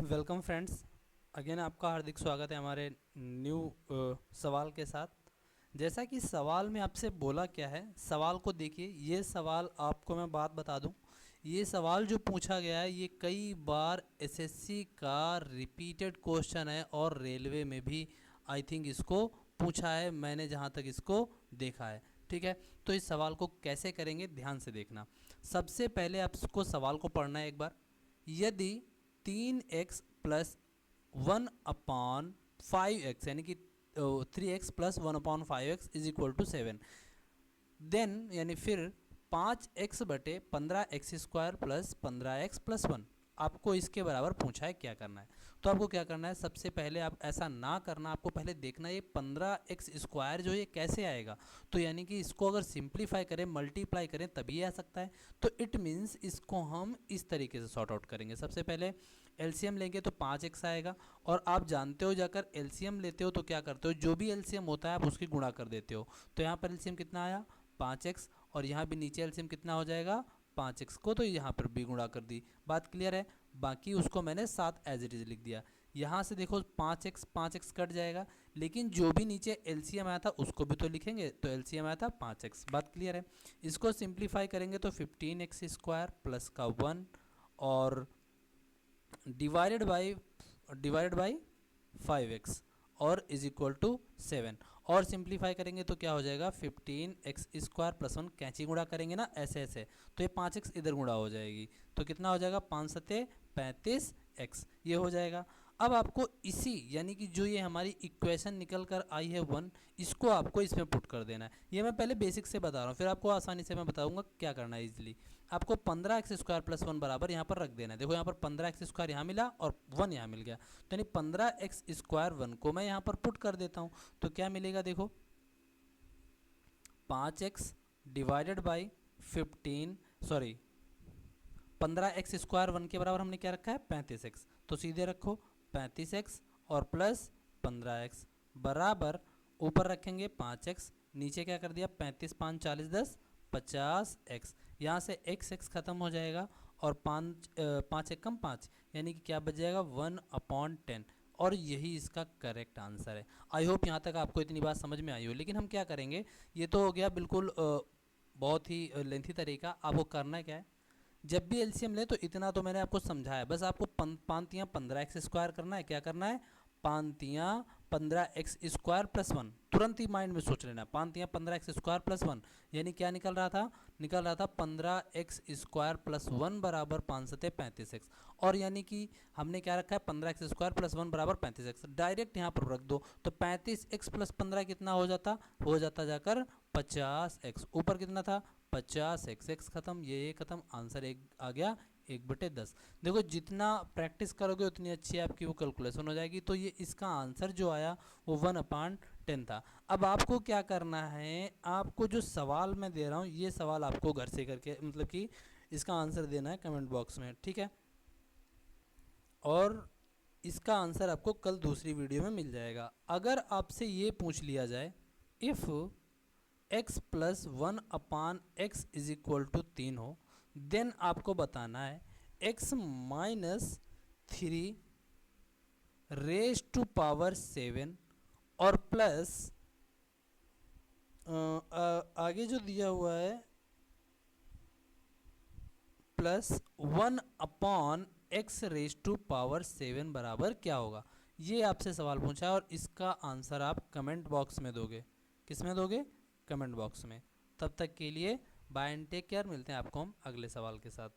Welcome friends, again आपका हार्दिक स्वागत है हमारे न्यू सवाल के साथ। जैसा कि सवाल में आपसे बोला क्या है, सवाल को देखिए। ये सवाल आपको मैं बात बता दूं, ये सवाल जो पूछा गया है ये कई बार एसएससी का रिपीटेड क्वेश्चन है और रेलवे में भी आई थिंक इसको पूछा है, मैंने जहां तक इसको देखा है। ठीक है, तो इस सवाल को कैसे करेंगे ध्यान से देखना। सबसे पहले आपको सवाल को पढ़ना है एक बार। यदि 3x प्लस 1/5x यानी कि 3x plus 1/5x is equal to 7, then यानी फिर 5x/15x² प्लस 15x प्लस 1 आपको इसके बराबर पूछा है, क्या करना है। तो आपको क्या करना है, सबसे पहले आप ऐसा ना करना, आपको पहले देखना ये 15x² जो ये कैसे आएगा। तो यानी कि इसको अगर सिंप्लीफाई करें, मल्टीप्लाई करें तभी आ सकता है। तो इट मीन्स इसको हम इस तरीके से सॉर्ट आउट करेंगे। सबसे पहले एलसीएम लेंगे तो 5x आएगा, और आप जानते हो जाकर एलसीएम लेते हो तो क्या करते हो, जो भी एलसीएम होता है आप उसकी गुणा कर देते हो। तो यहाँ पर एलसीएम कितना आया 5x, और यहाँ भी नीचे एलसीएम कितना हो जाएगा 5x को, तो यहाँ पर भी गुणा कर दी। बात क्लियर है। बाकी उसको मैंने 7 एज इट इज लिख दिया। यहाँ से देखो 5x कट जाएगा, लेकिन जो भी नीचे एलसीएम आया था उसको भी तो लिखेंगे, तो एलसीएम आया था 5x। बात क्लियर है। इसको सिंप्लीफाई करेंगे तो 15x² प्लस का 1 और डिवाइडेड बाई 5x और इज इक्वल टू 7, और सिंप्लीफाई करेंगे तो क्या हो जाएगा 15x² प्लस 1, कैंची गुणा करेंगे ना ऐसे ऐसे, तो ये 5x इधर गुणा हो जाएगी, तो कितना हो जाएगा 5×7=35x, ये हो जाएगा। अब आपको इसी यानी कि जो ये हमारी इक्वेशन निकल कर आई है 1, इसको आपको इसमें पुट कर देना है। ये मैं पहले बेसिक से बता रहा हूँ, फिर आपको आसानी से मैं बताऊंगा क्या करना है। इजीली आपको 15x² प्लस 1 बराबर यहाँ पर रख देना है। देखो यहाँ पर 15x² यहाँ मिला और 1 यहाँ मिल गया, तो यानी 15x² 1 को मैं यहाँ पर पुट कर देता हूँ, तो क्या मिलेगा देखो 5x डिवाइडेड बाई 15x² 1 के बराबर हमने क्या रखा है 35x, तो सीधे रखो 35x और प्लस 15x बराबर ऊपर रखेंगे 5x, नीचे क्या कर दिया 35 5 40 10 50x, यहाँ से x खत्म हो जाएगा और 5 एक कम 5, यानी कि क्या बच जाएगा 1/10, और यही इसका करेक्ट आंसर है। आई होप यहाँ तक आपको इतनी बात समझ में आई हो। लेकिन हम क्या करेंगे, ये तो हो गया बिल्कुल बहुत ही लेंथी तरीका। आपको करना क्या है, जब भी एलसीएम ले तो इतना तो मैंने आपको समझाया, बस आपको पांतियाँ 15x² करना है। क्या करना है, पांतियाँ 15x² प्लस 1, तुरंत ही माइंड में सोच लेना, पांतियाँ 15x² प्लस 1, यानी क्या निकल रहा था 15x² प्लस 1 बराबर 5×7=35x, और यानी कि हमने क्या रखा है 15x² प्लस 1 बराबर 35x, डायरेक्ट यहाँ पर रख दो तो 35x प्लस 15 कितना हो जाता जाकर 50x, ऊपर कितना था 50x खत्म, ये खत्म, आंसर एक आ गया 1/10। देखो जितना प्रैक्टिस करोगे उतनी अच्छी आपकी वो कैलकुलेशन हो जाएगी। तो ये इसका आंसर जो आया वो 1/10 था। अब आपको क्या करना है, आपको जो सवाल मैं दे रहा हूँ ये सवाल आपको घर से करके मतलब कि इसका आंसर देना है कमेंट बॉक्स में, ठीक है। और इसका आंसर आपको कल दूसरी वीडियो में मिल जाएगा। अगर आपसे ये पूछ लिया जाए if x plus 1/x is equal to 3 हो, देन आपको बताना है x minus 3 raise to power 7 और प्लस आगे जो दिया हुआ है plus 1/x raise to power 7 बराबर क्या होगा। ये आपसे सवाल पूछा है और इसका आंसर आप कमेंट बॉक्स में दोगे। किस में दोगे, कमेंट बॉक्स में। तब तक के लिए बाय एंड टेक केयर, मिलते हैं आपको हम अगले सवाल के साथ।